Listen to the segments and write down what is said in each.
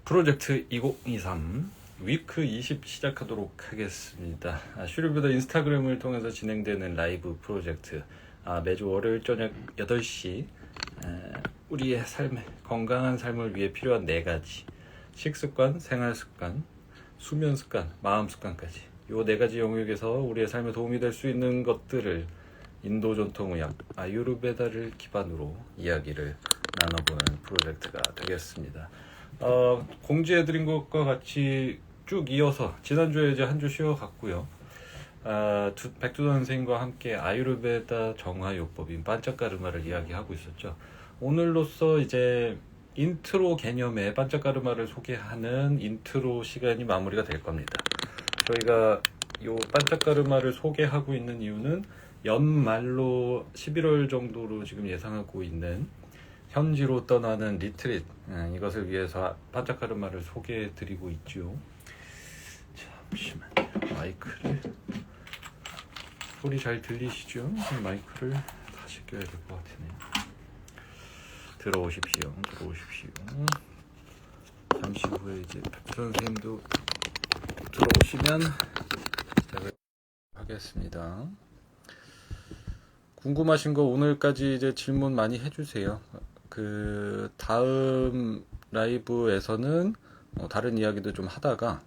프로젝트 2023 위크 20 시작하도록 하겠습니다. 슈리브더 인스타그램을 통해서 진행되는 라이브 프로젝트, 매주 월요일 저녁 8시 우리의 삶에 건강한 삶을 위해 필요한 4가지 식습관, 생활습관, 수면습관, 마음습관까지 이 4가지 영역에서 우리의 삶에 도움이 될 수 있는 것들을 인도 전통의학 아유르베다를 기반으로 이야기를 나눠보는 프로젝트가 되겠습니다. 공지해드린 것과 같이 쭉 이어서 지난주에 이제 한 주 쉬어갔고요. 백두단 선생님과 함께 아유르베다 정화요법인 반짝가르마를 이야기하고 있었죠. 오늘로써 이제 인트로 개념의 반짝가르마를 소개하는 인트로 시간이 마무리가 될 겁니다. 저희가 이 반짝가르마를 소개하고 있는 이유는 연말로 11월 정도로 지금 예상하고 있는 현지로 떠나는 리트릿, 이것을 위해서 반짝가르마를 소개해 드리고 있죠. 잠시만, 마이크를 소리 잘 들리시죠? 마이크를 다시 껴야 될 것 같으네요. 들어오십시오. 잠시 후에 이제 백 선생님도 들어오시면 시작을 하겠습니다. 궁금하신 거 오늘까지 이제 질문 많이 해주세요. 다음 라이브에서는 다른 이야기도 좀 하다가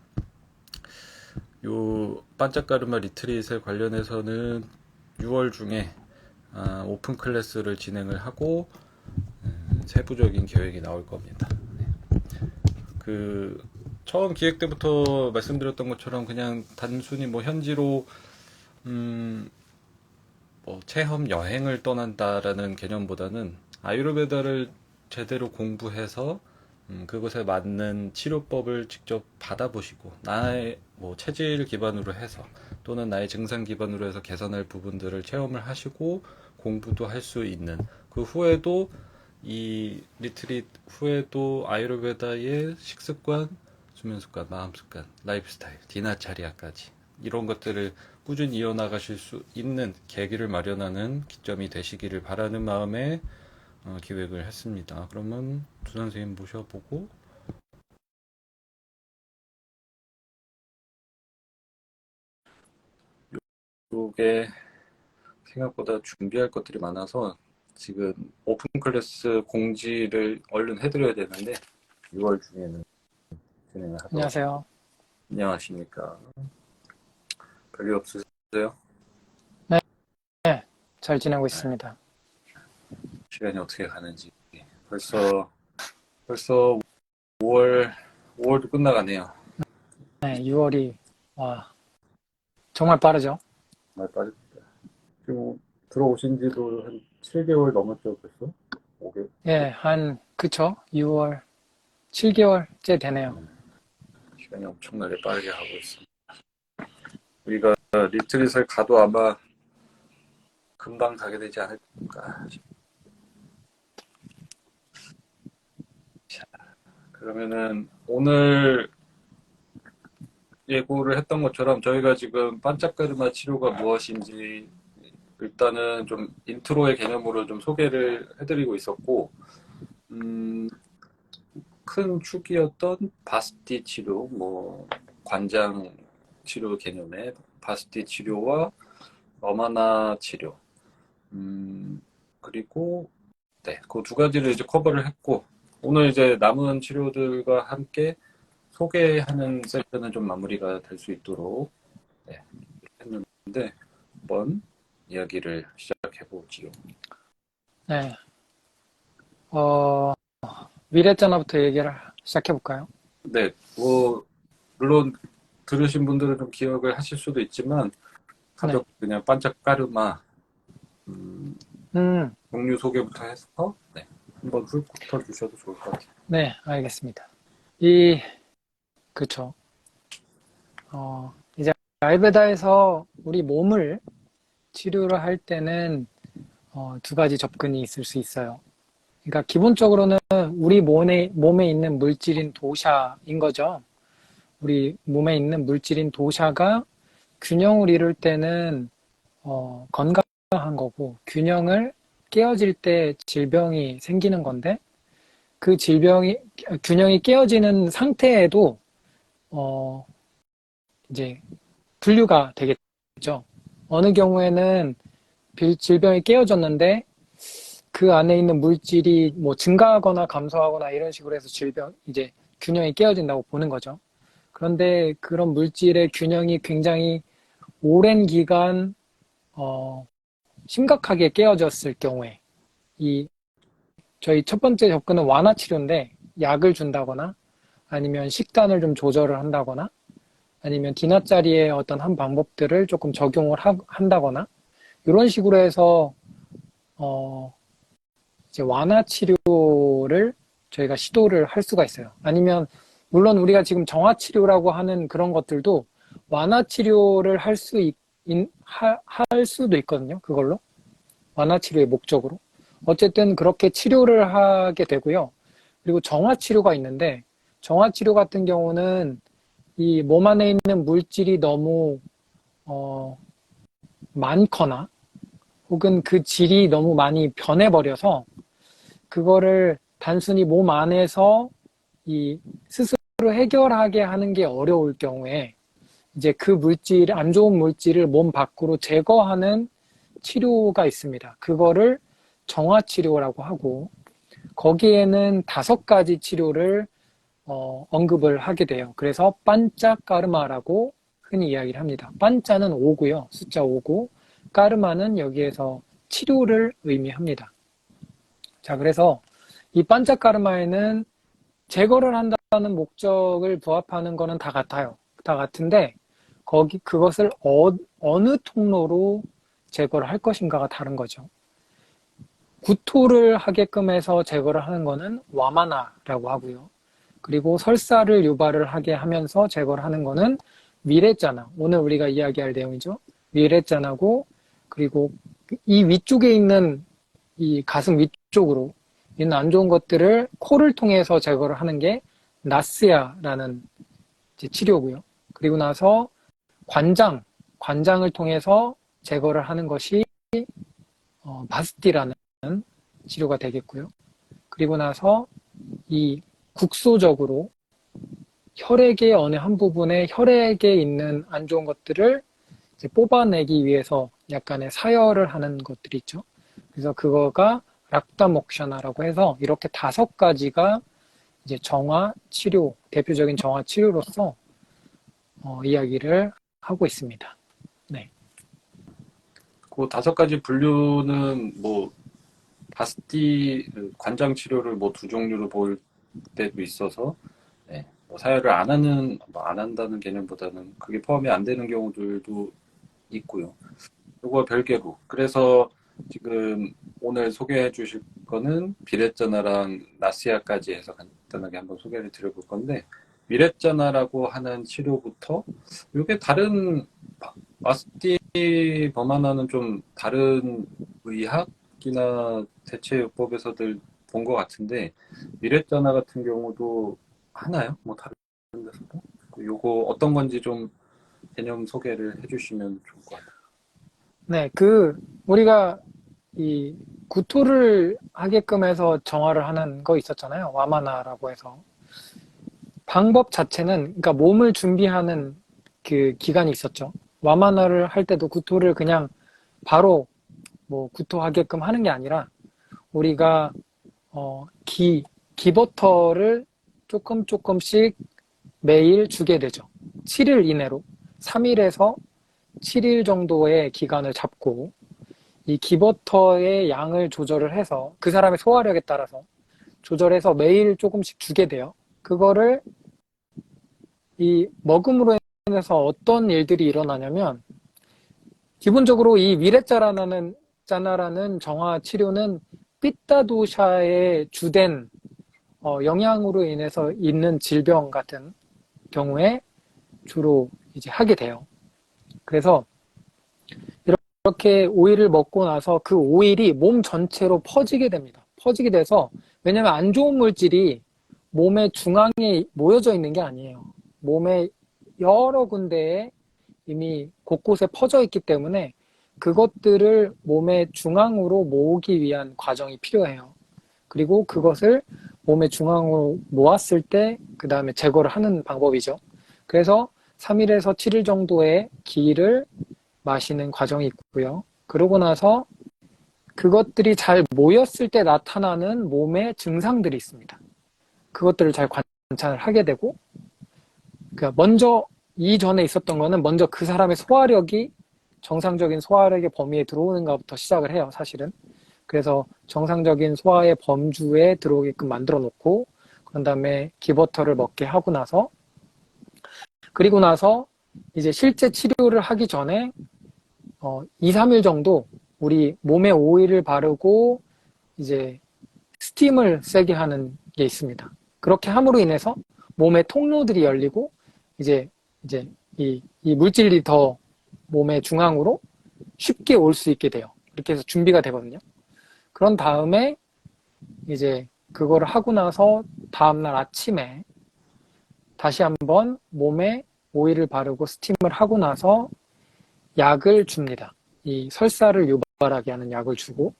요 반짝가르마 리트릿에 관련해서는 6월 중에 오픈 클래스를 진행을 하고 세부적인 계획이 나올 겁니다. 처음 기획 때부터 말씀드렸던 것처럼 그냥 단순히 현지로 체험 여행을 떠난다라는 개념보다는 아유르베다를 제대로 공부해서 그것에 맞는 치료법을 직접 받아보시고 나의 체질 기반으로 해서 또는 나의 증상 기반으로 해서 개선할 부분들을 체험을 하시고 공부도 할 수 있는, 그 후에도 이 리트릿 후에도 아유르베다의 식습관, 수면습관, 마음습관, 라이프스타일, 디나차리아까지 이런 것들을 꾸준히 이어나가실 수 있는 계기를 마련하는 기점이 되시기를 바라는 마음에 기획을 했습니다. 그러면 두 선생님 모셔보고 이게 생각보다 준비할 것들이 많아서 지금 오픈 클래스 공지를 얼른 해드려야 되는데 6월 중에는 진행을 하도록. 안녕하세요. 안녕하십니까. 별일 없으세요? 네, 잘 지내고 있습니다. 시간이 어떻게 가는지 벌써 5월도 끝나가네요. 네, 6월이 정말 빠르죠? 정말 빠릅니다. 지금 들어오신 지도 한 7개월 넘었죠, 벌써? 5개월? 예, 그쵸? 6월 7개월째 되네요. 시간이 엄청나게 빠르게 하고 있습니다. 우리가 리트릿을 가도 아마 금방 가게 되지 않을까. 자, 그러면은 오늘 예고를 했던 것처럼 저희가 지금 반짝가르마 치료가 무엇인지 일단은 좀 인트로의 개념으로 좀 소개를 해드리고 있었고, 큰 축이었던 바스티 치료, 관장 치료 개념의 바스티 치료와 러마나 치료, 그리고 그 2가지를 이제 커버를 했고, 오늘 이제 남은 치료들과 함께 소개하는 세션은 좀 마무리가 될 수 있도록 했는데 한번 이야기를 시작해보지요. 네, 위례자나부터 얘기를 시작해볼까요? 네, 물론 들으신 분들은 좀 기억을 하실 수도 있지만 가볍게 그냥 반짝가르마 종류 소개부터 해서 한번 훑어 주셔도 좋을 것 같아요. 네, 알겠습니다. 그쵸. 이제 아유르베다에서 우리 몸을 치료를 할 때는 2가지 접근이 있을 수 있어요. 그러니까 기본적으로는 우리 몸에 있는 물질인 도샤인 거죠. 우리 몸에 있는 물질인 도샤가 균형을 이룰 때는 건강한 거고, 균형을 깨어질 때 질병이 생기는 건데, 그 균형이 깨어지는 상태에도, 이제, 분류가 되겠죠. 어느 경우에는 질병이 깨어졌는데, 그 안에 있는 물질이 뭐 증가하거나 감소하거나 이런 식으로 해서 이제 균형이 깨어진다고 보는 거죠. 그런데 그런 물질의 균형이 굉장히 오랜 기간, 심각하게 깨어졌을 경우에, 저희 첫 번째 접근은 완화 치료인데, 약을 준다거나, 아니면 식단을 좀 조절을 한다거나, 아니면 디나짜리의 어떤 한 방법들을 조금 적용을 한다거나, 이런 식으로 해서, 이제 완화 치료를 저희가 시도를 할 수가 있어요. 아니면, 물론 우리가 지금 정화 치료라고 하는 그런 것들도 완화 치료를 할 수도 있거든요. 그걸로. 완화 치료의 목적으로. 어쨌든 그렇게 치료를 하게 되고요. 그리고 정화 치료가 있는데, 정화 치료 같은 경우는 이 몸 안에 있는 물질이 너무, 많거나, 혹은 그 질이 너무 많이 변해버려서, 그거를 단순히 몸 안에서 스스로 해결하게 하는 게 어려울 경우에, 이제 그 안 좋은 물질을 몸 밖으로 제거하는 치료가 있습니다. 그거를 정화치료라고 하고, 거기에는 5가지 치료를 언급을 하게 돼요. 그래서 반짝까르마라고 흔히 이야기를 합니다. 반자는 5고요. 숫자 5고, 까르마는 여기에서 치료를 의미합니다. 자, 그래서 이 반짝까르마에는 제거를 한다는 목적을 부합하는 거는 다 같아요. 다 같은데, 그것을 어느 통로로 제거를 할 것인가가 다른 거죠. 구토를 하게끔 해서 제거를 하는 거는 와마나라고 하고요. 그리고 설사를 유발을 하게 하면서 제거를 하는 거는 위레짜나, 오늘 우리가 이야기할 내용이죠. 위레짜나고, 그리고 이 위쪽에 있는 이 가슴 위쪽으로 있는 안 좋은 것들을 코를 통해서 제거를 하는 게 나스야라는 치료고요. 그리고 나서 관장을 통해서 제거를 하는 것이 바스티라는 치료가 되겠고요. 그리고 나서 이 국소적으로 혈액의 어느 한 부분에 혈액에 있는 안 좋은 것들을 이제 뽑아내기 위해서 약간의 사열을 하는 것들이 있죠. 그래서 그거가 락다목샤나라고 해서 이렇게 5가지가 이제 정화 치료, 대표적인 정화 치료로서 이야기를 하고 있습니다. 네. 그 5가지 분류는 뭐 바스티 관장 치료를 뭐 2종류로 볼 때도 있어서, 네, 뭐 사혈을 안 한다는 개념보다는 그게 포함이 안 되는 경우들도 있고요. 이거 별개로. 그래서 지금 오늘 소개해 주실 거는 비레짜나랑 나시아까지 해서 간단하게 한번 소개를 드려볼 건데, 비레짜나라고 하는 치료부터, 이게 다른 바스티 범하나는 좀 다른 의학이나 대체요법에서들 본 것 같은데, 미레짜나 같은 경우도 하나요? 뭐 다른 데서도? 요거 어떤 건지 좀 개념 소개를 해주시면 좋을 것 같아요. 네, 우리가 이 구토를 하게끔 해서 정화를 하는 거 있었잖아요. 와마나라고 해서. 방법 자체는, 그러니까 몸을 준비하는 그 기간이 있었죠. 와마나를 할 때도 구토를 그냥 바로 뭐 구토하게끔 하는 게 아니라, 우리가, 기버터를 조금씩 매일 주게 되죠. 7일 이내로. 3일에서 7일 정도의 기간을 잡고, 이 기버터의 양을 조절을 해서 그 사람의 소화력에 따라서 조절해서 매일 조금씩 주게 돼요. 그거를 이 먹음으로 인해서 어떤 일들이 일어나냐면, 기본적으로 이 위레짜라는 정화 치료는 삐따도샤의 주된 영향으로 인해서 있는 질병 같은 경우에 주로 이제 하게 돼요. 그래서 이렇게 오일을 먹고 나서 그 오일이 몸 전체로 퍼지게 됩니다. 퍼지게 돼서, 왜냐면 안 좋은 물질이 몸의 중앙에 모여져 있는 게 아니에요. 몸의 여러 군데에 이미 곳곳에 퍼져 있기 때문에 그것들을 몸의 중앙으로 모으기 위한 과정이 필요해요. 그리고 그것을 몸의 중앙으로 모았을 때 그 다음에 제거를 하는 방법이죠. 그래서 3일에서 7일 정도의 기를 마시는 과정이 있고요. 그러고 나서 그것들이 잘 모였을 때 나타나는 몸의 증상들이 있습니다. 그것들을 잘 관찰을 하게 되고, 그러니까 먼저 이전에 있었던 거는 먼저 그 사람의 소화력이 정상적인 소화력의 범위에 들어오는가부터 시작을 해요, 사실은. 그래서 정상적인 소화의 범주에 들어오게끔 만들어 놓고, 그런 다음에 기버터를 먹게 하고 나서, 그리고 나서 이제 실제 치료를 하기 전에 2, 3일 정도 우리 몸에 오일을 바르고 이제 스팀을 세게 하는 게 있습니다. 그렇게 함으로 인해서 몸의 통로들이 열리고 이제 이 물질이 더 몸의 중앙으로 쉽게 올 수 있게 돼요. 이렇게 해서 준비가 되거든요. 그런 다음에 이제 그거를 하고 나서 다음날 아침에 다시 한번 몸에 오일을 바르고 스팀을 하고 나서 약을 줍니다. 이 설사를 유발하게 하는 약을 주고,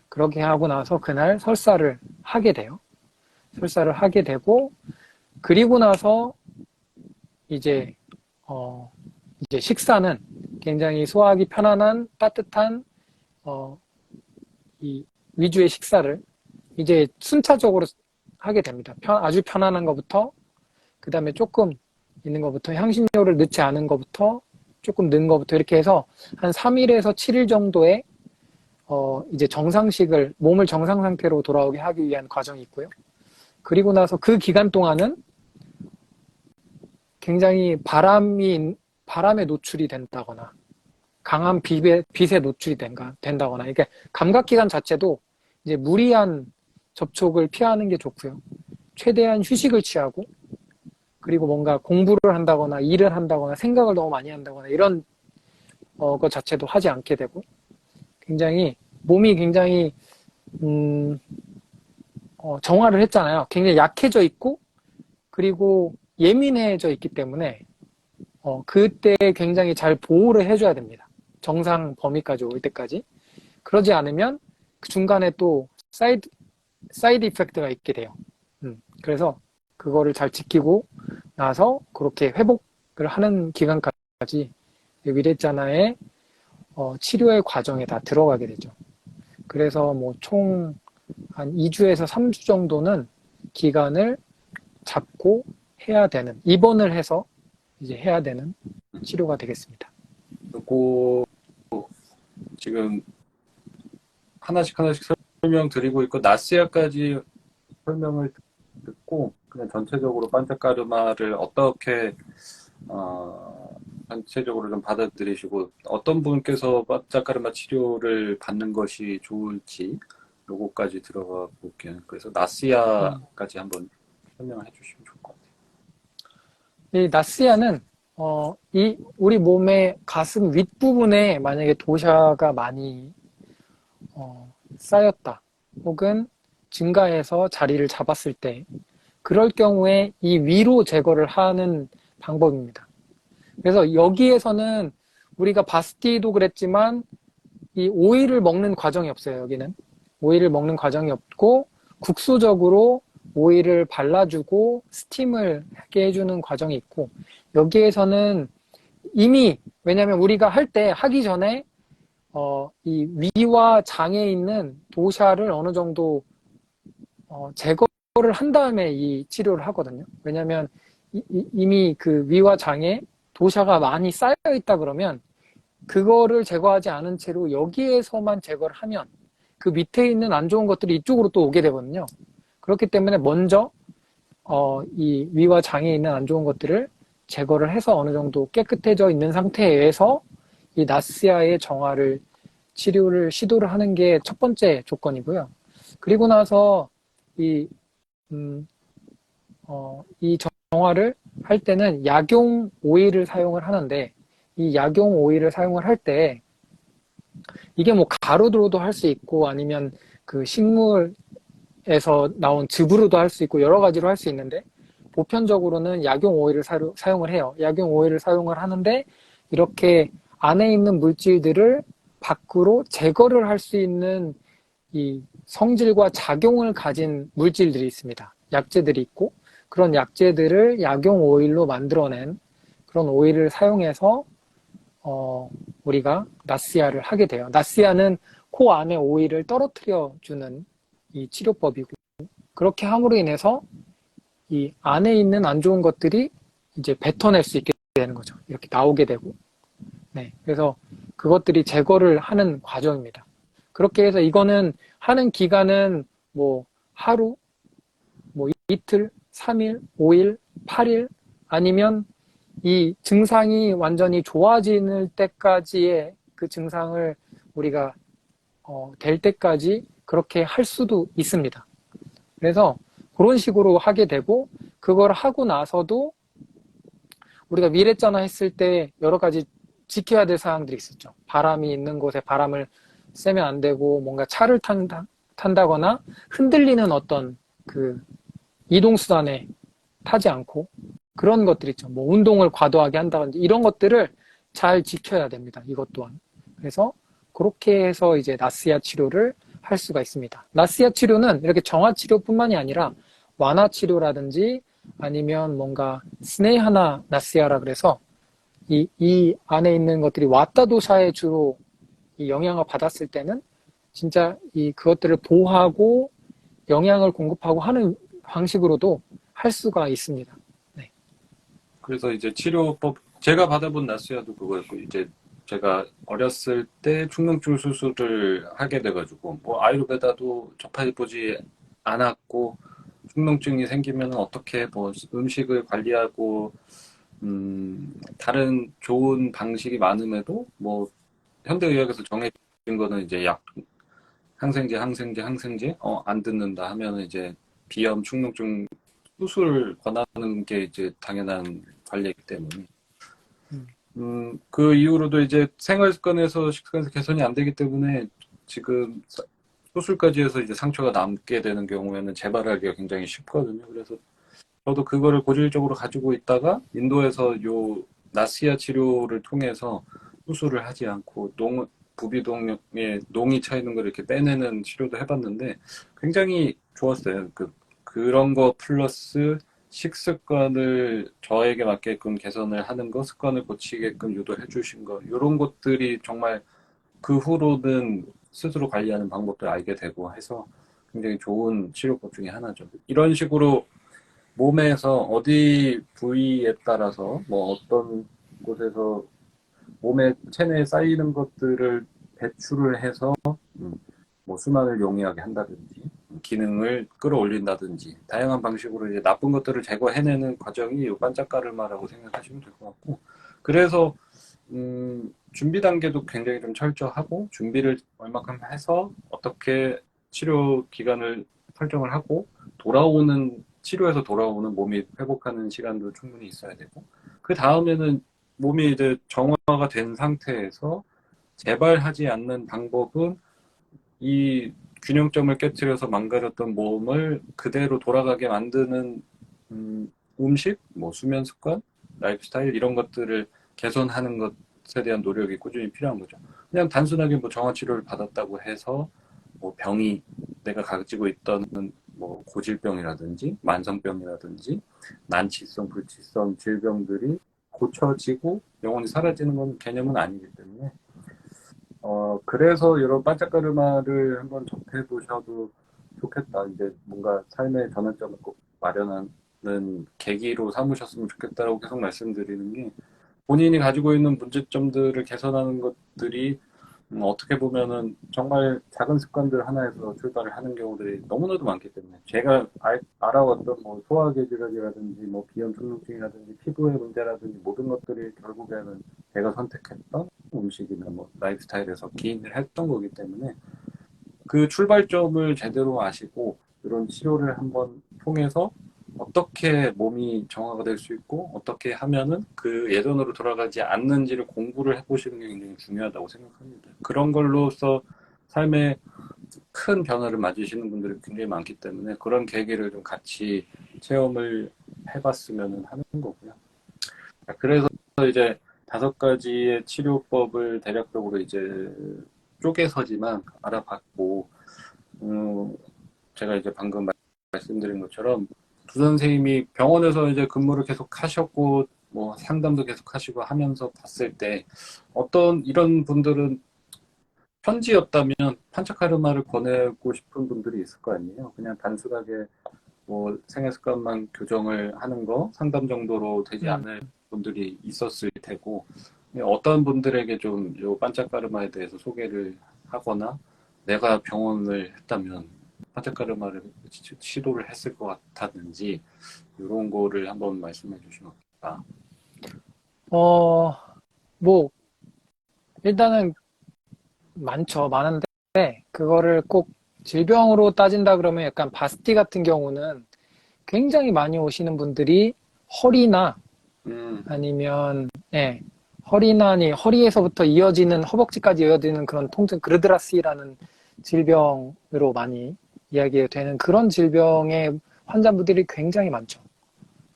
그렇게 하고 나서 그날 설사를 하게 돼요. 설사를 하게 되고, 그리고 나서 이제 식사는 굉장히 소화하기 편안한 따뜻한 이 위주의 식사를 이제 순차적으로 하게 됩니다. 아주 편안한 것부터, 그 다음에 조금 있는 것부터, 향신료를 넣지 않은 것부터, 조금 넣은 것부터 이렇게 해서 한 3일에서 7일 정도의 이제 정상식을, 몸을 정상 상태로 돌아오게 하기 위한 과정이 있고요. 그리고 나서 그 기간 동안은 굉장히 바람에 노출이 된다거나, 강한 빛에 노출이 된다거나, 이게 감각기관 자체도 이제 무리한 접촉을 피하는 게 좋고요. 최대한 휴식을 취하고, 그리고 뭔가 공부를 한다거나, 일을 한다거나, 생각을 너무 많이 한다거나, 이런 것 자체도 하지 않게 되고, 몸이 굉장히, 정화를 했잖아요. 굉장히 약해져 있고, 그리고 예민해져 있기 때문에, 그때 굉장히 잘 보호를 해줘야 됩니다. 정상 범위까지 올 때까지. 그러지 않으면 그 중간에 또 사이드 이펙트가 있게 돼요. 그래서 그거를 잘 지키고 나서 그렇게 회복을 하는 기간까지 위레자나의 치료의 과정에 다 들어가게 되죠. 그래서 뭐 총 한 2주에서 3주 정도는 기간을 잡고 해야 되는, 입원을 해서 이제 해야 되는 치료가 되겠습니다. 그리고 지금 하나씩 설명드리고 있고, 나스야까지 설명을 듣고 그냥 전체적으로 반짝가르마를 어떻게 전체적으로 좀 받아들이시고, 어떤 분께서 반짝가르마 치료를 받는 것이 좋을지 요거까지 들어가 볼게요. 그래서 나스야까지 한번 설명해 주시면 좋을 것 같아요. 이 나스야는 우리 몸의 가슴 윗부분에 만약에 도샤가 많이 쌓였다, 혹은 증가해서 자리를 잡았을 때, 그럴 경우에 이 위로 제거를 하는 방법입니다. 그래서 여기에서는 우리가 바스티도 그랬지만 이 오일을 먹는 과정이 없어요. 여기는 오일을 먹는 과정이 없고, 국소적으로 오일을 발라주고 스팀을 하게 해주는 과정이 있고, 여기에서는 이미, 왜냐하면 우리가 하기 전에 이 위와 장에 있는 도샤를 어느 정도 제거를 한 다음에 이 치료를 하거든요. 왜냐하면 이미 그 위와 장에 도샤가 많이 쌓여 있다 그러면 그거를 제거하지 않은 채로 여기에서만 제거를 하면 그 밑에 있는 안 좋은 것들이 이쪽으로 또 오게 되거든요. 그렇기 때문에 먼저 이 위와 장에 있는 안 좋은 것들을 제거를 해서 어느 정도 깨끗해져 있는 상태에서 이 나스야의 정화를 치료를 시도를 하는 게 첫 번째 조건이고요. 그리고 나서 이 정화를 할 때는 약용 오일을 사용을 하는데, 이 약용 오일을 사용을 할 때 이게 뭐 가루로도 할 수 있고 아니면 그 식물에서 나온 즙으로도 할 수 있고 여러 가지로 할 수 있는데, 보편적으로는 약용 오일을 사용을 해요. 약용 오일을 사용을 하는데, 이렇게 안에 있는 물질들을 밖으로 제거를 할 수 있는 이 성질과 작용을 가진 물질들이 있습니다. 약재들이 있고 그런 약재들을 약용 오일로 만들어낸 그런 오일을 사용해서 우리가 나스야를 하게 돼요. 나스야는 코 안에 오일을 떨어뜨려 주는 이 치료법이고 그렇게 함으로 인해서 이 안에 있는 안 좋은 것들이 이제 뱉어낼 수 있게 되는 거죠. 이렇게 나오게 되고. 네. 그래서 그것들이 제거를 하는 과정입니다. 그렇게 해서 이거는 하는 기간은 뭐 하루, 뭐 이틀, 3일, 5일, 8일 아니면 이 증상이 완전히 좋아지는 때까지의 그 증상을 우리가 될 때까지 그렇게 할 수도 있습니다. 그래서 그런 식으로 하게 되고 그걸 하고 나서도 우리가 미래자나 했을 때 여러 가지 지켜야 될 사항들이 있었죠. 바람이 있는 곳에 바람을 쐬면 안 되고 뭔가 차를 탄다거나 흔들리는 어떤 그 이동수단에 타지 않고 그런 것들 있죠. 뭐 운동을 과도하게 한다든지 이런 것들을 잘 지켜야 됩니다. 이것 또한. 그래서 그렇게 해서 이제 나스야 치료를 할 수가 있습니다. 나스야 치료는 이렇게 정화 치료뿐만이 아니라 완화 치료라든지 아니면 뭔가 스네하나 나스야라 그래서 이 안에 있는 것들이 와타 도샤에 주로 이 영향을 받았을 때는 진짜 이 그것들을 보호하고 영양을 공급하고 하는 방식으로도 할 수가 있습니다. 네. 그래서 이제 치료법, 제가 받아본 나스야도 그거였고, 이제 제가 어렸을 때 충농증 수술을 하게 돼가지고, 뭐 아유르베다도 접해보지 않았고, 충농증이 생기면 어떻게 뭐 음식을 관리하고, 다른 좋은 방식이 많음에도, 뭐 현대의학에서 정해진 거는 이제 약, 항생제, 안 듣는다 하면은 이제 비염, 충농증 수술을 권하는 게 이제 당연한 관리이기 때문에. 그 이후로도 이제 생활 습관에서 식습관에서 개선이 안 되기 때문에 지금 수술까지 해서 이제 상처가 남게 되는 경우에는 재발하기가 굉장히 쉽거든요. 그래서 저도 그거를 고질적으로 가지고 있다가 인도에서 요 나스야 치료를 통해서 수술을 하지 않고 부비동에 농이 차 있는 걸 이렇게 빼내는 치료도 해봤는데 굉장히 좋았어요. 그런 거 플러스 식습관을 저에게 맞게끔 개선을 하는 거, 습관을 고치게끔 유도해 주신 거, 이런 것들이 정말 그 후로는 스스로 관리하는 방법도 알게 되고 해서 굉장히 좋은 치료법 중에 하나죠. 이런 식으로 몸에서 어디 부위에 따라서 뭐 어떤 곳에서 몸의 체내에 쌓이는 것들을 배출을 해서 뭐 순환을 용이하게 한다든지 기능을 끌어올린다든지 다양한 방식으로 이제 나쁜 것들을 제거해내는 과정이 이 반짝가르마라고 생각하시면 될 것 같고 그래서 준비 단계도 굉장히 좀 철저하고 준비를 얼마큼 해서 어떻게 치료 기간을 설정을 하고 치료에서 돌아오는 몸이 회복하는 시간도 충분히 있어야 되고 그 다음에는 몸이 이제 정화가 된 상태에서 재발하지 않는 방법은 이 균형점을 깨뜨려서 망가졌던 몸을 그대로 돌아가게 만드는 음식, 뭐 수면 습관, 라이프 스타일 이런 것들을 개선하는 것에 대한 노력이 꾸준히 필요한 거죠. 그냥 단순하게 뭐 정화 치료를 받았다고 해서 뭐 병이 내가 가지고 있던 뭐 고질병이라든지 만성병이라든지 난치성, 불치성 질병들이 고쳐지고 영원히 사라지는 건 개념은 아니기 때문에 그래서 이런 반짝가르마를 한번 접해 보셔도 좋겠다. 이제 뭔가 삶의 전환점을 꼭 마련하는 계기로 삼으셨으면 좋겠다라고 계속 말씀드리는 게 본인이 가지고 있는 문제점들을 개선하는 것들이 어떻게 보면은 정말 작은 습관들 하나에서 출발을 하는 경우들이 너무나도 많기 때문에 제가 알아왔던 뭐 소화계 질환이라든지 뭐 비염 충농증이라든지 피부의 문제라든지 모든 것들이 결국에는 제가 선택했던 음식이나 뭐 라이프 스타일에서 기인을 했던 거기 때문에 그 출발점을 제대로 아시고 이런 치료를 한번 통해서 어떻게 몸이 정화가 될 수 있고 어떻게 하면은 그 예전으로 돌아가지 않는지를 공부를 해보시는 게 굉장히 중요하다고 생각합니다. 그런 걸로서 삶에 큰 변화를 맞으시는 분들이 굉장히 많기 때문에 그런 계기를 좀 같이 체험을 해봤으면 하는 거고요. 그래서 이제 5가지의 치료법을 대략적으로 이제 쪼개서지만 알아봤고 제가 이제 방금 말씀드린 것처럼 두 선생님이 병원에서 이제 근무를 계속 하셨고 뭐 상담도 계속 하시고 하면서 봤을 때 어떤 이런 분들은 편지였다면 판차카르마를 권하고 싶은 분들이 있을 거 아니에요. 그냥 단순하게 뭐 생활 습관만 교정을 하는 거 상담 정도로 되지 음, 않을 분들이 있었을 테고 어떤 분들에게 좀 요 판차카르마에 대해서 소개를 하거나 내가 병원을 했다면 판차카르마를 시도를 했을 것 같았는지 이런 거를 한번 말씀해 주시면 어떨까? 어, 뭐, 일단은 많죠. 많은데, 그거를 꼭 질병으로 따진다 그러면 약간 바스티 같은 경우는 굉장히 많이 오시는 분들이 허리나 아니면, 예, 허리나 아니, 허리에서부터 이어지는, 허벅지까지 이어지는 그런 통증, 그르드라시라는 질병으로 많이 이야기되는 그런 질병의 환자분들이 굉장히 많죠.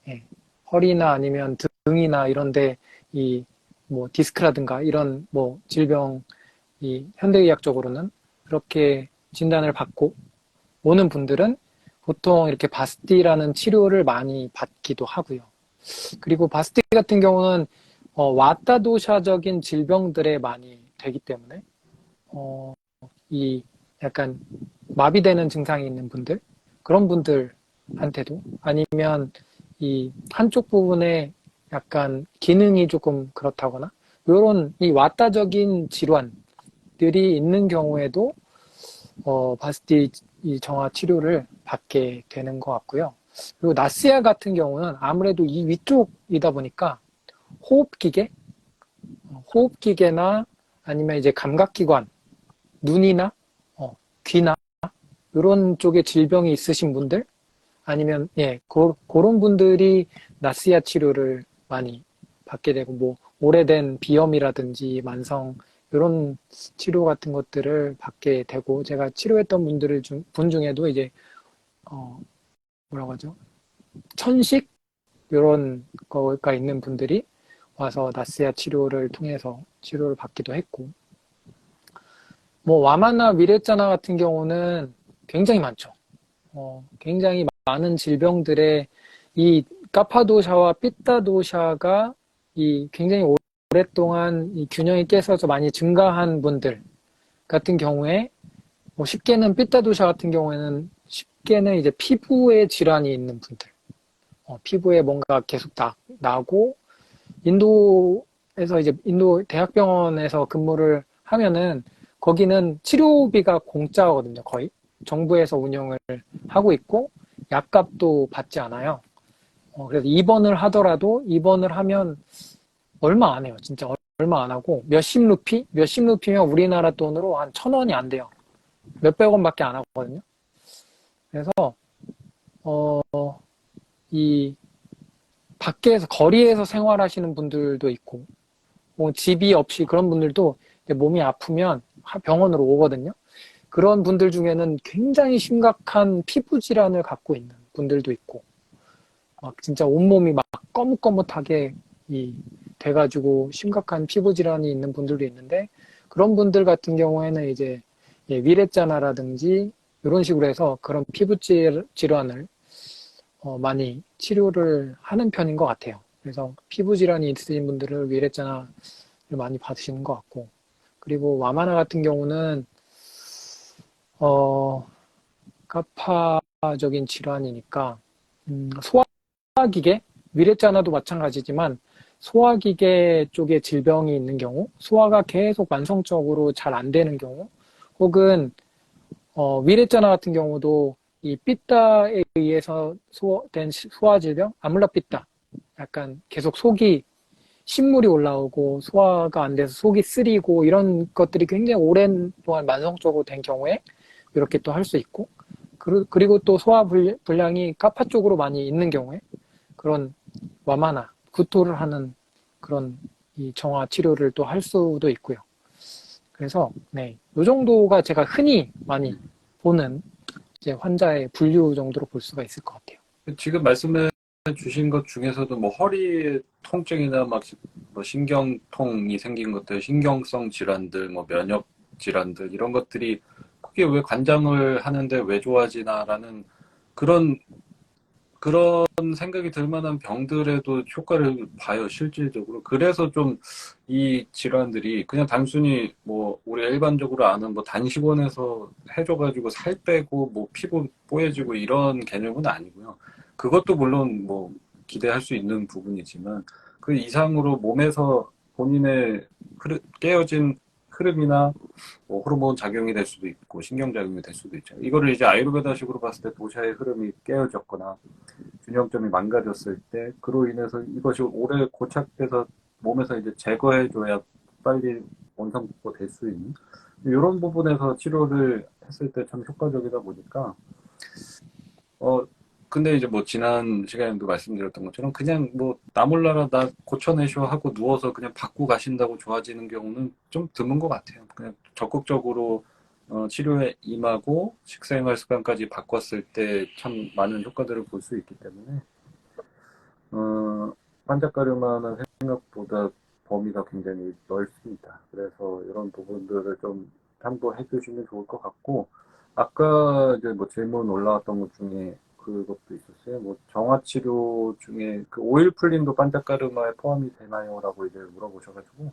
예, 허리나 아니면 등이나 이런데 이 뭐 디스크라든가 이런 뭐 질병 이 현대의학적으로는 그렇게 진단을 받고 오는 분들은 보통 이렇게 바스티라는 치료를 많이 받기도 하고요. 그리고 바스티 같은 경우는 와타도샤적인 질병들에 많이 되기 때문에 이 약간 마비되는 증상이 있는 분들 그런 분들한테도 아니면 이 한쪽 부분에 약간 기능이 조금 그렇다거나 이런 이 와타적인 질환들이 있는 경우에도 바스티 이 정화 치료를 받게 되는 것 같고요. 그리고 나스야 같은 경우는 아무래도 이 위쪽이다 보니까 호흡기계, 호흡기계나 아니면 이제 감각기관, 눈이나 귀나 이런 쪽에 질병이 있으신 분들 아니면 예 그런 분들이 나스야 치료를 많이 받게 되고 뭐 오래된 비염이라든지 만성 이런 치료 같은 것들을 받게 되고 제가 치료했던 분 중에도 이제 뭐라고 하죠 천식 이런 거가 있는 분들이 와서 나스야 치료를 통해서 치료를 받기도 했고 뭐 와마나 위레자나 같은 경우는 굉장히 많죠. 굉장히 많은 질병들의 이 까파도샤와 삐따도샤가 이 굉장히 오랫동안 이 균형이 깨서서 많이 증가한 분들 같은 경우에 뭐 쉽게는 삐따도샤 같은 경우에는 쉽게는 이제 피부에 질환이 있는 분들, 피부에 뭔가 계속 나고 인도에서 이제 인도 대학병원에서 근무를 하면은 거기는 치료비가 공짜거든요, 거의. 정부에서 운영을 하고 있고 약값도 받지 않아요. 그래서 입원을 하더라도 입원을 하면 얼마 안 해요. 진짜 얼마 안 하고 몇십 루피? 몇십 루피면 우리나라 돈으로 한 1,000원이 안 돼요. 몇백 원밖에 안 하거든요. 그래서 어, 이 밖에서 거리에서 생활하시는 분들도 있고 뭐 집이 없이 그런 분들도 몸이 아프면 병원으로 오거든요. 그런 분들 중에는 굉장히 심각한 피부 질환을 갖고 있는 분들도 있고 막 진짜 온몸이 막 거뭇거뭇하게 돼가지고 심각한 피부 질환이 있는 분들도 있는데 그런 분들 같은 경우에는 이제 위레자나라든지 이런 식으로 해서 그런 피부 질환을 많이 치료를 하는 편인 것 같아요. 그래서 피부 질환이 있으신 분들은 위레자나를 많이 받으시는 것 같고 그리고 와마나 같은 경우는 가파적인 질환이니까 소화기계 위레자나도 마찬가지지만 소화기계 쪽에 질병이 있는 경우 소화가 계속 만성적으로 잘 안 되는 경우 혹은 위레자나 같은 경우도 이 삐따에 의해서 된 소화질병 아물라삐따 약간 계속 속이 신물이 올라오고 소화가 안 돼서 속이 쓰리고 이런 것들이 굉장히 오랜 동안 만성적으로 된 경우에 이렇게 또 할 수 있고 그리고 또 소화 불량이 까파 쪽으로 많이 있는 경우에 그런 와마나 구토를 하는 그런 이 정화 치료를 또 할 수도 있고요. 그래서 네, 이 정도가 제가 흔히 많이 보는 이제 환자의 분류 정도로 볼 수가 있을 것 같아요. 지금 말씀해 주신 것 중에서도 뭐 허리 통증이나 뭐 신경통이 생긴 것들, 신경성 질환들, 뭐 면역 질환들 이런 것들이 그게 왜 관장을 하는데 왜 좋아지나라는 그런 생각이 들 만한 병들에도 효과를 봐요, 실질적으로. 그래서 좀 이 질환들이 그냥 단순히 뭐, 우리 일반적으로 아는 뭐 단식원에서 해줘가지고 살 빼고 뭐 피부 뽀얘지고 이런 개념은 아니고요. 그것도 물론 뭐 기대할 수 있는 부분이지만 그 이상으로 몸에서 본인의 깨어진 흐름이나 뭐 호르몬 작용이 될 수도 있고 신경작용이 될 수도 있죠. 이거를 이제 아유르베다식으로 봤을 때 도샤의 흐름이 깨어졌거나 균형점이 망가졌을 때 그로 인해서 이것이 오래 고착돼서 몸에서 이제 제거해줘야 빨리 원상 복구될 수 있는 이런 부분에서 치료를 했을 때 참 효과적이다 보니까 어 근데 이제 뭐 지난 시간에도 말씀드렸던 것처럼 그냥 뭐 나 몰라라 나 고쳐내쇼 하고 누워서 그냥 받고 가신다고 좋아지는 경우는 좀 드문 것 같아요. 그냥 적극적으로 치료에 임하고 식생활 습관까지 바꿨을 때 참 많은 효과들을 볼 수 있기 때문에 반짝가르마는 생각보다 범위가 굉장히 넓습니다. 그래서 이런 부분들을 좀 참고해 주시면 좋을 것 같고, 아까 이제 뭐 질문 올라왔던 것 중에 그것도 있었어요. 뭐 정화치료 중에 그 오일 풀링도 반짝가르마에 포함이 되나요? 라고 이제 물어보셔가지고.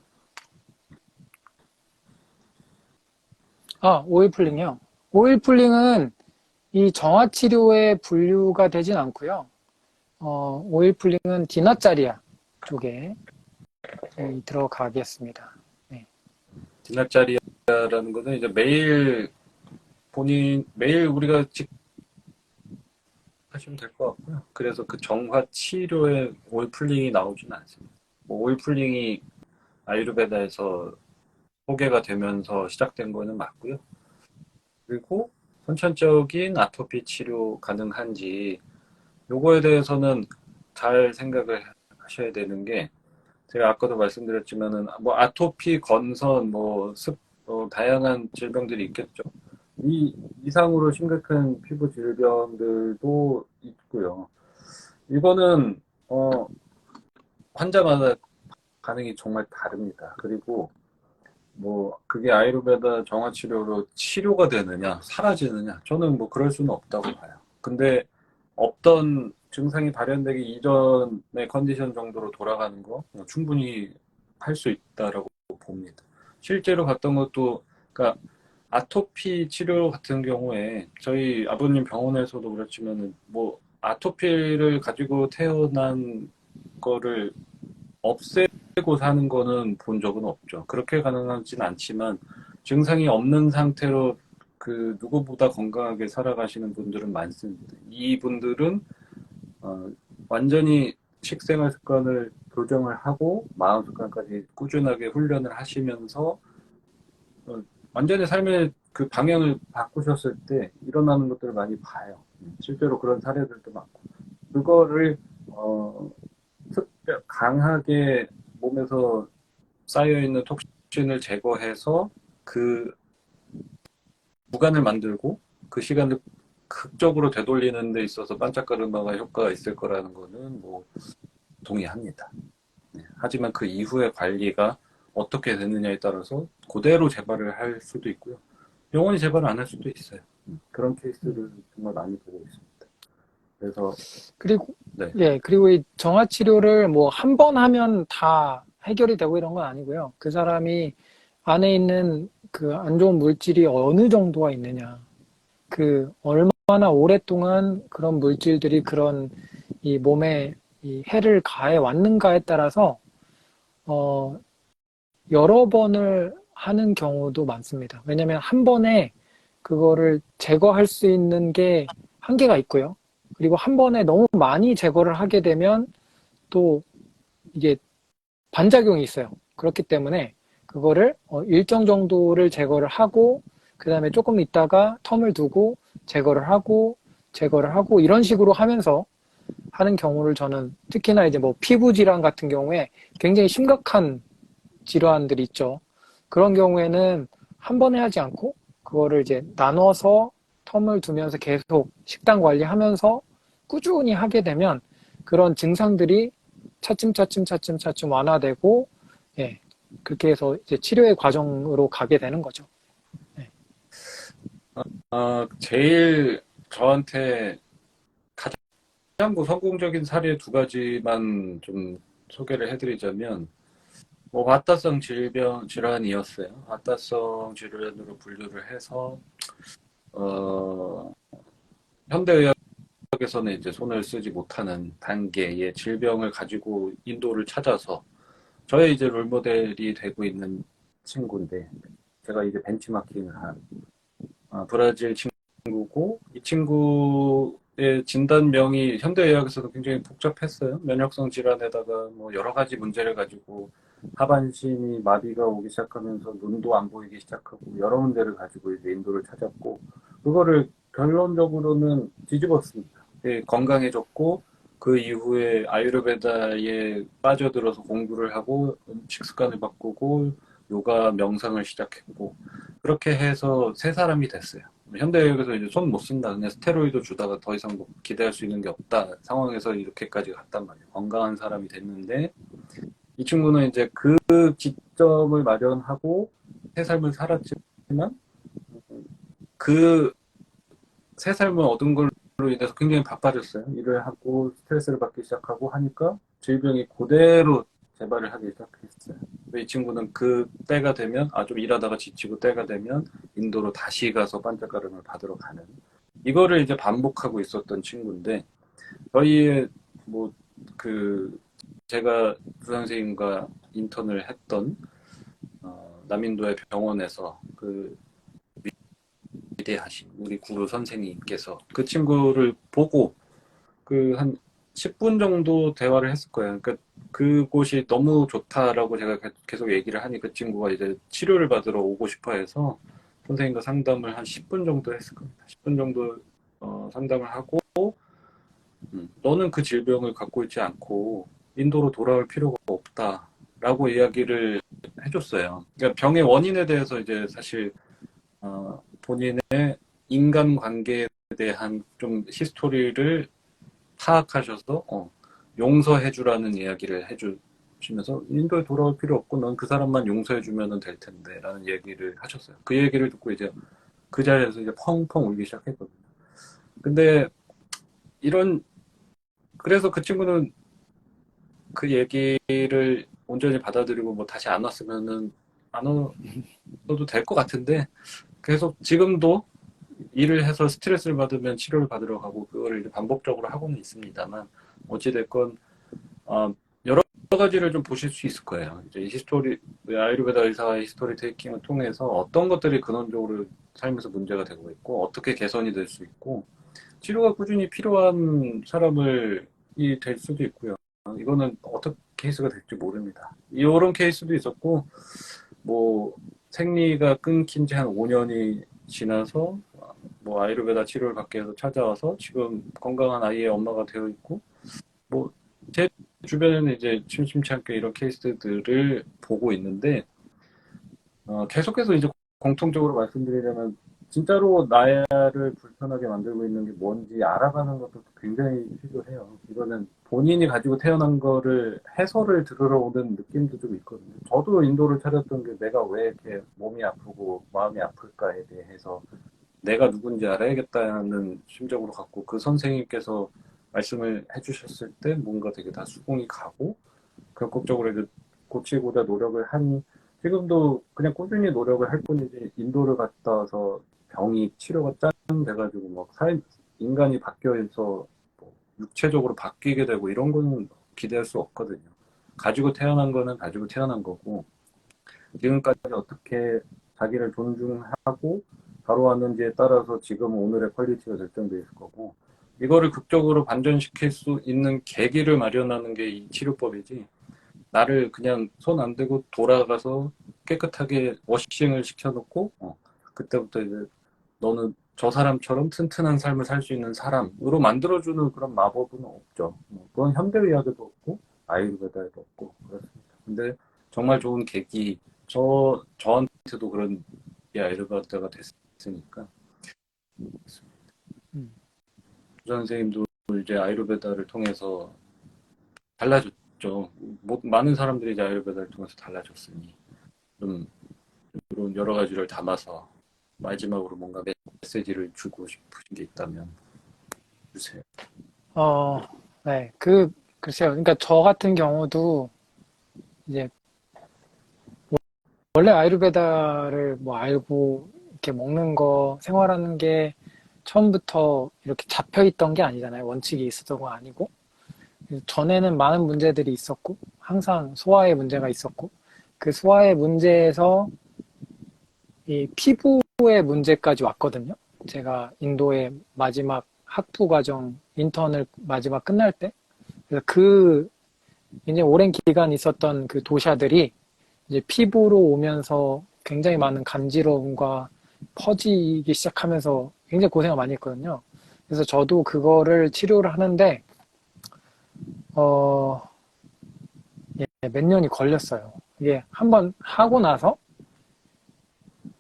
오일 풀링이요. 오일 풀링은 이 정화 치료에 분류가 되진 않고요. 오일 풀링은 디나짜리아 쪽에 들어가겠습니다. 네. 디나짜리아라는 것은 이제 매일 우리가 하시면 될 것 같고요. 그래서 그 정화 치료에 오일 풀링이 나오지는 않습니다. 뭐 오일 풀링이 아유르베다에서 소개가 되면서 시작된 거는 맞고요. 그리고 선천적인 아토피 치료 가능한지 요거에 대해서는 잘 생각을 하셔야 되는 게 제가 아까도 말씀드렸지만은 뭐 아토피, 건선, 다양한 질병들이 있겠죠. 이 이상으로 심각한 피부 질병들도 있고요. 이거는 환자마다 반응이 정말 다릅니다. 그리고 뭐 그게 아유르베다 정화치료로 치료가 되느냐 사라지느냐 저는 뭐 그럴 수는 없다고 봐요. 근데 없던 증상이 발현되기 이전의 컨디션 정도로 돌아가는 거 충분히 할 수 있다라고 봅니다. 실제로 봤던 것도 그러니까 아토피 치료 같은 경우에 저희 아버님 병원에서도 그렇지만은 뭐 아토피를 가지고 태어난 거를 없애고 사는 거는 본 적은 없죠. 그렇게 가능하진 않지만 증상이 없는 상태로 그 누구보다 건강하게 살아가시는 분들은 많습니다. 이분들은 어, 완전히 식생활 습관을 교정을 하고 마음 습관까지 꾸준하게 훈련을 하시면서 완전히 삶의 그 방향을 바꾸셨을 때 일어나는 것들을 많이 봐요. 실제로 그런 사례들도 많고 그거를 강하게 몸에서 쌓여있는 톡신을 제거해서 그 구간을 만들고 그 시간을 극적으로 되돌리는 데 있어서 반짝가르마가 효과가 있을 거라는 거는 뭐 동의합니다. 네. 하지만 그 이후의 관리가 어떻게 되느냐에 따라서 그대로 재발을 할 수도 있고요. 영원히 재발을 안 할 수도 있어요. 그런 케이스를 정말 많이 보고 있습니다. 그래서 그리고 네. 그리고 이 정화 치료를 뭐 한 번 하면 다 해결이 되고 이런 건 아니고요. 그 사람이 안에 있는 그 안 좋은 물질이 어느 정도가 있느냐, 그 얼마나 오랫동안 그런 물질들이 그런 이 몸에 이 해를 가해 왔는가에 따라서 여러 번을 하는 경우도 많습니다. 왜냐하면 한 번에 그거를 제거할 수 있는 게 한계가 있고요. 그리고 한 번에 너무 많이 제거를 하게 되면 또 이게 반작용이 있어요. 그렇기 때문에 그거를 일정 정도를 제거를 하고 그 다음에 조금 있다가 텀을 두고 제거를 하고 이런 식으로 하면서 하는 경우를 저는 특히나 이제 뭐 피부 질환 같은 경우에 굉장히 심각한 질환들이 있죠. 그런 경우에는 한 번에 하지 않고 그거를 이제 나눠서 텀을 두면서 계속 식단 관리하면서 꾸준히 하게 되면 그런 증상들이 차츰 완화되고 그렇게 해서 이제 치료의 과정으로 가게 되는 거죠. 제일 저한테 뭐 성공적인 사례 두 가지만 좀 소개를 해드리자면, 뭐 와타성 질환이었어요. 와타성 질환으로 분류를 해서 현대의학에서는 이제 손을 쓰지 못하는 단계의 질병을 가지고 인도를 찾아서 저의 이제 롤모델이 되고 있는 친구인데, 제가 이제 벤치마킹을 한 브라질 친구고, 이 친구의 진단명이 현대의학에서도 굉장히 복잡했어요. 면역성 질환에다가 뭐 여러 가지 문제를 가지고 하반신이 마비가 오기 시작하면서 눈도 안 보이기 시작하고 여러 문제를 가지고 이제 인도를 찾았고, 그거를 결론적으로는 뒤집었습니다. 건강해졌고, 그 이후에 아유르베다에 빠져들어서 공부를 하고 식습관을 바꾸고 요가 명상을 시작했고, 그렇게 해서 세 사람이 됐어요. 현대의학에서 이제 손 못 쓴다, 그냥 스테로이드 주다가 더 이상 뭐 기대할 수 있는 게 없다 상황에서 이렇게까지 갔단 말이에요. 건강한 사람이 됐는데, 이 친구는 이제 그 기점을 마련하고 새 삶을 살았지만, 그 새 삶을 얻은 걸로 인해서 굉장히 바빠졌어요. 일을 하고 스트레스를 받기 시작하고 하니까 질병이 그대로 재발을 하기 시작했어요. 이 친구는 그 때가 되면, 좀 일하다가 지치고 때가 되면 인도로 다시 가서 반짝가름을 받으러 가는, 이거를 이제 반복하고 있었던 친구인데, 저희의 뭐 그 제가 부 선생님과 인턴을 했던 남인도의 병원에서 그 위대하신 우리 구루 선생님께서 그 친구를 보고 그 한 10분 정도 대화를 했을 거예요. 그러니까 그곳이 너무 좋다라고 제가 계속 얘기를 하니 그 친구가 이제 치료를 받으러 오고 싶어 해서 선생님과 상담을 한 10분 정도 했을 겁니다. 10분 정도 상담을 하고, 너는 그 질병을 갖고 있지 않고 인도로 돌아올 필요가 없다라고 이야기를 해줬어요. 그러니까 병의 원인에 대해서 이제 사실 본인의 인간관계에 대한 좀 히스토리를 파악하셔서 용서해주라는 이야기를 해주시면서 인도에 돌아올 필요 없고 넌 그 사람만 용서해주면 될 텐데 라는 얘기를 하셨어요. 그 얘기를 듣고 이제 그 자리에서 이제 펑펑 울기 시작했거든요. 근데 이런, 그래서 그 친구는 그 얘기를 온전히 받아들이고 뭐 다시 안 왔으면은 안 와도 될 것 같은데, 계속 지금도 일을 해서 스트레스를 받으면 치료를 받으러 가고 그거를 이제 반복적으로 하고는 있습니다만, 어찌됐건 여러 가지를 좀 보실 수 있을 거예요. 이제 이 히스토리, 아유르베다 의사의 히스토리 테이킹을 통해서 어떤 것들이 근원적으로 삶에서 문제가 되고 있고 어떻게 개선이 될 수 있고, 치료가 꾸준히 필요한 사람을 이 될 수도 있고요. 이거는 어떤 케이스가 될지 모릅니다. 이런 케이스도 있었고, 뭐 생리가 끊긴 지 한 5년이 지나서 뭐 아유르베다 치료를 받기 위해서 찾아와서 지금 건강한 아이의 엄마가 되어 있고, 뭐 제 주변에는 이제 심심치 않게 이런 케이스들을 보고 있는데, 계속해서 이제 공통적으로 말씀드리자면 진짜로 나를 불편하게 만들고 있는 게 뭔지 알아가는 것도 굉장히 필요해요. 이거는 본인이 가지고 태어난 거를 해설을 들으러 오는 느낌도 좀 있거든요. 저도 인도를 찾았던 게 내가 왜 이렇게 몸이 아프고 마음이 아플까에 대해서 내가 누군지 알아야겠다는 심정으로 갖고 그 선생님께서 말씀을 해주셨을 때 뭔가 되게 다 수긍이 가고, 적극적으로 이제 고치고자 노력을 한, 지금도 그냥 꾸준히 노력을 할 뿐이지 인도를 갔다 와서 병이 치료가 짠 돼가지고 막 인간이 바뀌어서 뭐 육체적으로 바뀌게 되고 이런 거는 기대할 수 없거든요. 가지고 태어난 거는 가지고 태어난 거고, 지금까지 어떻게 자기를 존중하고 다뤄왔는지에 따라서 지금 오늘의 퀄리티가 결정돼 있을 거고, 이거를 극적으로 반전시킬 수 있는 계기를 마련하는 게 이 치료법이지, 나를 그냥 손 안 대고 돌아가서 깨끗하게 워싱을 시켜놓고 그때부터 이제 너는 저 사람처럼 튼튼한 삶을 살 수 있는 사람으로 만들어주는 그런 마법은 없죠. 그건 현대의학에도 없고 아유르베다에도 없고 그렇습니다. 근데 정말 좋은 계기, 저한테도 그런 게 아유르베다가 됐으니까. 음, 부 선생님도 이제 아유르베다를 통해서 달라졌죠. 많은 사람들이 이제 아유르베다를 통해서 달라졌으니 좀 이런 여러 가지를 담아서 마지막으로 뭔가 메시지를 주고 싶으신 게 있다면 주세요. 어, 네, 글쎄요. 그러니까 저 같은 경우도 이제 원래 아유르베다를 뭐 알고 이렇게 먹는 거, 생활하는 게 처음부터 이렇게 잡혀 있던 게 아니잖아요. 원칙이 있었던 거 아니고. 전에는 많은 문제들이 있었고, 항상 소화에 문제가 있었고, 그 소화의 문제에서 이 피부의 문제까지 왔거든요. 제가 인도의 마지막 학부 과정 인턴을 마지막 끝날 때. 그래서 굉장히 오랜 기간 있었던 그 도샤들이 이제 피부로 오면서 굉장히 많은 간지러움과 퍼지기 시작하면서 굉장히 고생을 많이 했거든요. 그래서 저도 그거를 치료를 하는데, 어, 예, 몇 년이 걸렸어요. 이게 한번 하고 나서,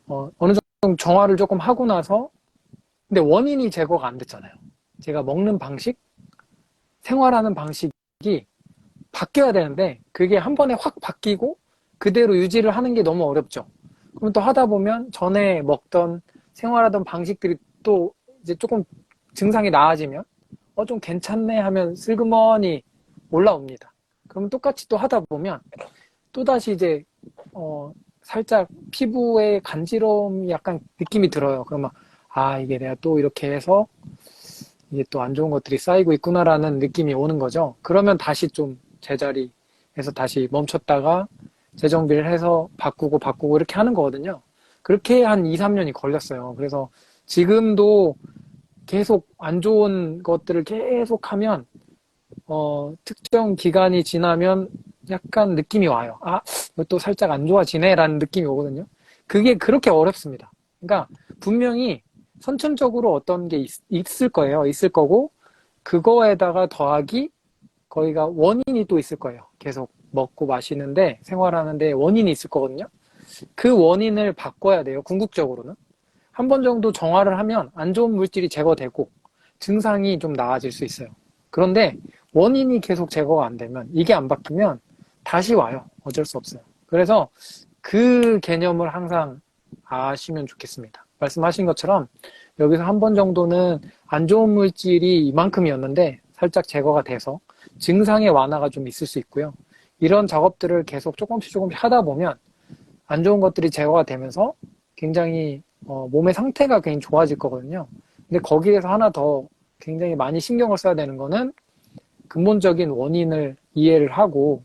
어느 정도 정화를 조금 하고 나서, 근데 원인이 제거가 안 됐잖아요. 제가 먹는 방식, 생활하는 방식이 바뀌어야 되는데, 그게 한 번에 확 바뀌고, 그대로 유지를 하는 게 너무 어렵죠. 그럼 또 하다 보면 전에 먹던, 생활하던 방식들이 또 이제 조금 증상이 나아지면, 좀 괜찮네 하면 슬그머니 올라옵니다. 그럼 똑같이 또 하다 보면, 또다시 이제 살짝 피부에 간지러움이 약간 느낌이 들어요. 그러면 이게 내가 또 이렇게 해서 이게 또 안 좋은 것들이 쌓이고 있구나라는 느낌이 오는 거죠. 그러면 다시 좀 제자리에서 다시 멈췄다가 재정비를 해서 바꾸고 이렇게 하는 거거든요. 그렇게 한 2, 3년이 걸렸어요. 그래서 지금도 계속 안 좋은 것들을 계속 하면 특정 기간이 지나면 약간 느낌이 와요. 이것도 살짝 안 좋아지네라는 느낌이 오거든요. 그게 그렇게 어렵습니다. 그러니까 분명히 선천적으로 어떤 게 있을 거예요. 있을 거고, 그거에다가 더하기, 거기가 원인이 또 있을 거예요. 계속 먹고 마시는데, 생활하는데 원인이 있을 거거든요. 그 원인을 바꿔야 돼요. 궁극적으로는. 한 번 정도 정화를 하면 안 좋은 물질이 제거되고, 증상이 좀 나아질 수 있어요. 그런데 원인이 계속 제거가 안 되면, 이게 안 바뀌면 다시 와요. 어쩔 수 없어요. 그래서 그 개념을 항상 아시면 좋겠습니다. 말씀하신 것처럼 여기서 한 번 정도는 안 좋은 물질이 이만큼이었는데 살짝 제거가 돼서 증상의 완화가 좀 있을 수 있고요. 이런 작업들을 계속 조금씩 하다 보면 안 좋은 것들이 제거가 되면서 굉장히 몸의 상태가 굉장히 좋아질 거거든요. 근데 거기에서 하나 더 굉장히 많이 신경을 써야 되는 거는 근본적인 원인을 이해를 하고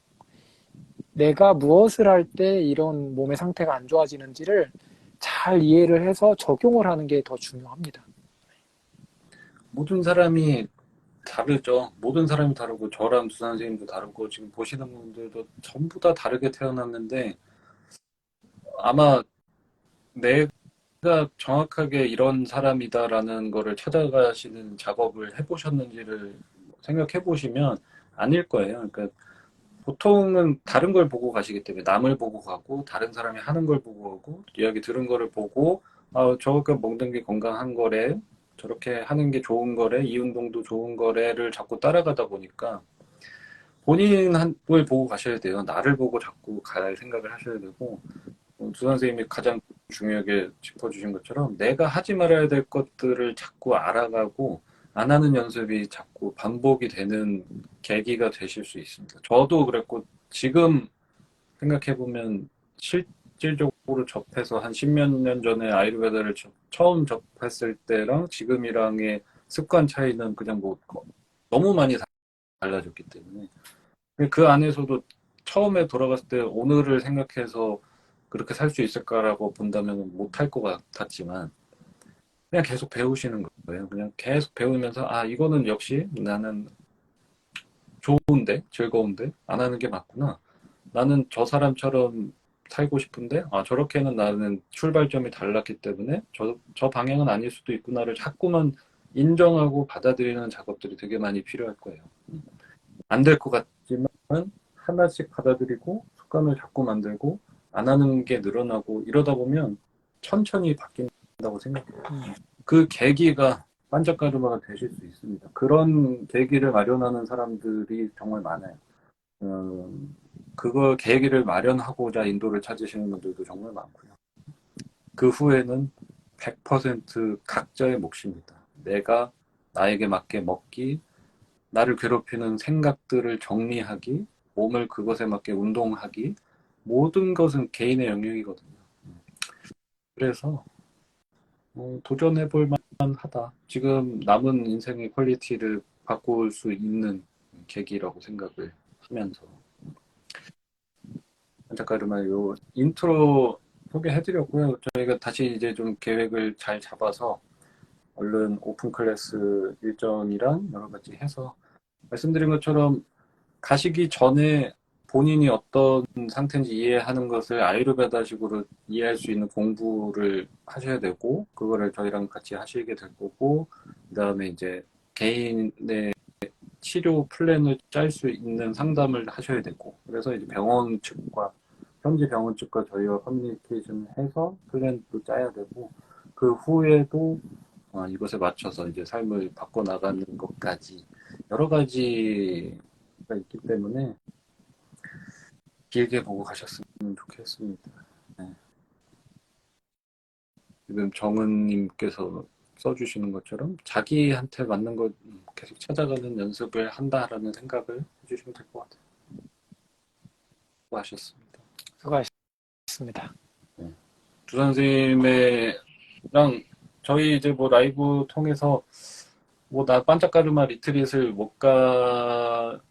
내가 무엇을 할 때 이런 몸의 상태가 안 좋아지는지를 잘 이해를 해서 적용을 하는 게 더 중요합니다. 모든 사람이 다르죠. 모든 사람이 다르고 저랑 두산 선생님도 다르고 지금 보시는 분들도 전부 다 다르게 태어났는데 아마 내가 정확하게 이런 사람이다라는 거를 찾아가시는 작업을 해보셨는지를 생각해 보시면 아닐 거예요. 그러니까 보통은 다른 걸 보고 가시기 때문에 남을 보고 가고 다른 사람이 하는 걸 보고 오고 이야기 들은 거를 보고 저거 먹는 게 건강한 거래 저렇게 하는 게 좋은 거래 이 운동도 좋은 거래를 자꾸 따라가다 보니까 본인을 보고 가셔야 돼요. 나를 보고 자꾸 갈 생각을 하셔야 되고 두 선생님이 가장 중요하게 짚어주신 것처럼 내가 하지 말아야 될 것들을 자꾸 알아가고 안 하는 연습이 자꾸 반복이 되는 계기가 되실 수 있습니다. 저도 그랬고 지금 생각해보면 실질적으로 접해서 한 십몇 년 전에 아유르베다를 처음 접했을 때랑 지금이랑의 습관 차이는 그냥 뭐 너무 많이 달라졌기 때문에 그 안에서도 처음에 돌아갔을 때 오늘을 생각해서 그렇게 살 수 있을까라고 본다면 못할 것 같았지만 그냥 계속 배우시는 거예요. 그냥 계속 배우면서 이거는 역시 나는 좋은데 즐거운데 안 하는 게 맞구나. 나는 저 사람처럼 살고 싶은데 저렇게는 나는 출발점이 달랐기 때문에 저 방향은 아닐 수도 있구나를 자꾸만 인정하고 받아들이는 작업들이 되게 많이 필요할 거예요. 안 될 것 같지만 하나씩 받아들이고 습관을 자꾸 만들고 안 하는 게 늘어나고 이러다 보면 천천히 바뀐다고 생각해요. 그 계기가 반짝가르마가 되실 수 있습니다. 그런 계기를 마련하는 사람들이 정말 많아요. 그거 계기를 마련하고자 인도를 찾으시는 분들도 정말 많고요. 그 후에는 100% 각자의 몫입니다. 내가 나에게 맞게 먹기, 나를 괴롭히는 생각들을 정리하기, 몸을 그것에 맞게 운동하기, 모든 것은 개인의 영역이거든요. 그래서 도전해 볼 만하다. 지금 남은 인생의 퀄리티를 바꿀 수 있는 계기라고 생각을 하면서 잠깐만 요 인트로 소개해드렸고요. 저희가 다시 이제 좀 계획을 잘 잡아서 얼른 오픈 클래스 일정이랑 여러 가지 해서 말씀드린 것처럼 가시기 전에 본인이 어떤 상태인지 이해하는 것을 아유르베다식으로 이해할 수 있는 공부를 하셔야 되고, 그거를 저희랑 같이 하시게 될 거고, 그 다음에 이제 개인의 치료 플랜을 짤 수 있는 상담을 하셔야 되고, 그래서 이제 병원 측과, 현지 병원 측과 저희와 커뮤니케이션을 해서 플랜도 짜야 되고, 그 후에도 이것에 맞춰서 이제 삶을 바꿔나가는 것까지 여러 가지가 있기 때문에 길게 보고 가셨으면 좋겠습니다. 네. 지금 정은님께서 써주시는 것처럼 자기한테 맞는 걸 계속 찾아가는 연습을 한다라는 생각을 해주시면 될 것 같아요. 수고하셨습니다. 수고하셨습니다. 네. 두 선생님이랑 저희 이제 뭐 라이브 통해서 뭐 나 반짝가르마 리트릿을 못 가지만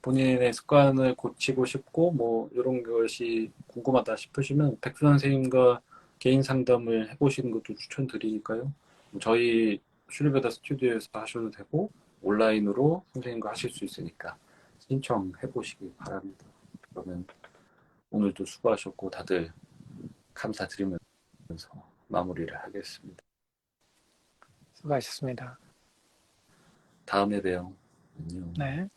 본인의 습관을 고치고 싶고 뭐 이런 것이 궁금하다 싶으시면 백수 선생님과 개인 상담을 해보시는 것도 추천드리니까요. 저희 슈르베다 스튜디오에서 하셔도 되고 온라인으로 선생님과 하실 수 있으니까 신청해 보시기 바랍니다. 그러면 오늘도 수고하셨고 다들 감사드리면서 마무리를 하겠습니다. 수고하셨습니다. 다음에 봬요. 안녕. 네.